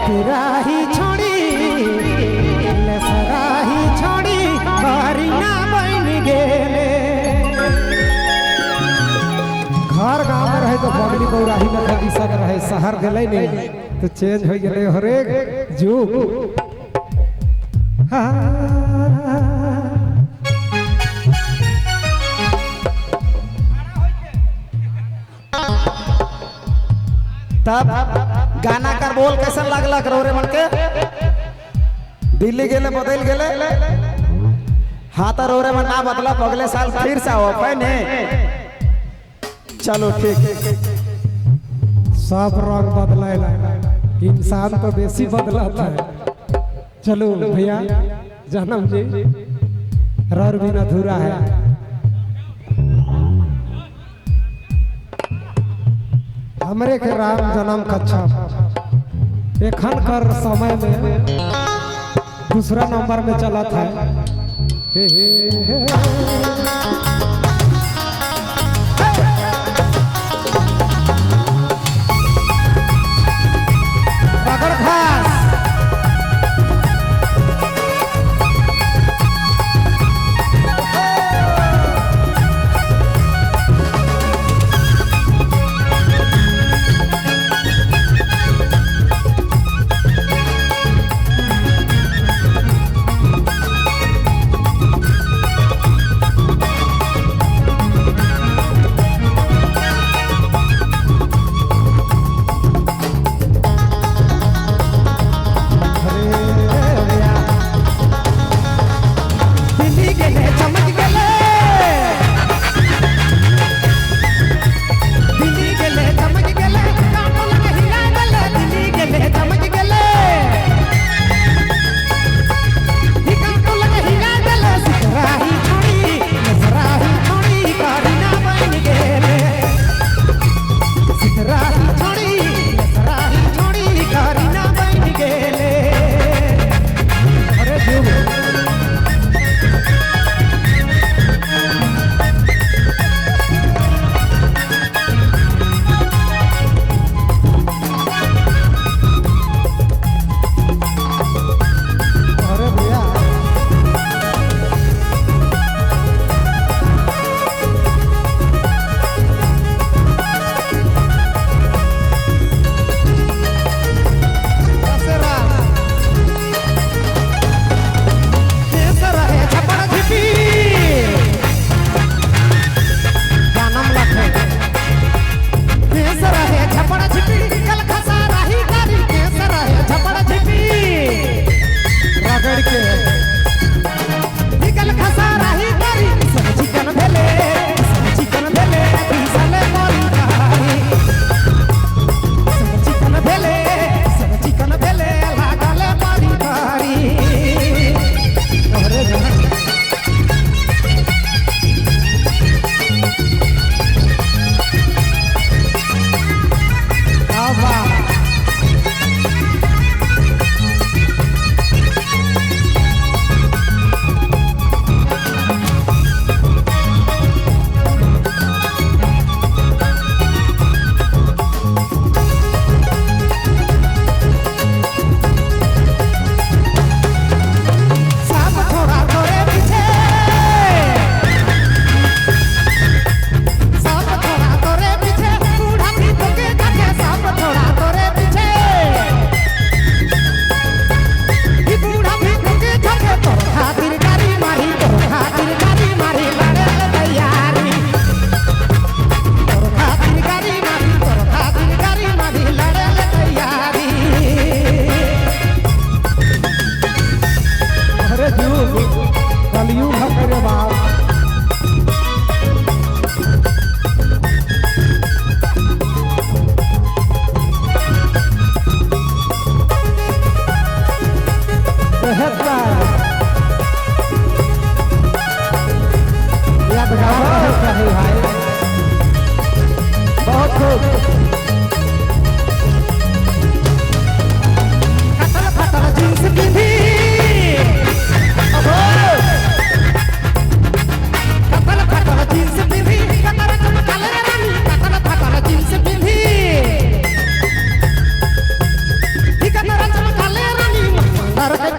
पिराही छोड़ी सराही छोड़ी करीना बन गेले। घर गांव में रहे तो बगली बौराही में कभी सक रहे, शहर गले नहीं तो चेंज हो गए हरेक जुग। तब गाना कर बोल कैसा लगलक रोरे मन के? दिल्ली गेले बदल गेले, हाँ तो रोरे मन ना बदला, अगले साल फिर से आओ पहने। चलो ठीक, सब रंग बदला, इंसान तो बेसी बदलाता है। चलो भैया जन्म जी रर बिन अधूरा है। हमरे के राम जन्म कच्छा एखन कर समय में दूसरा नंबर में चला था। अगर खास सरक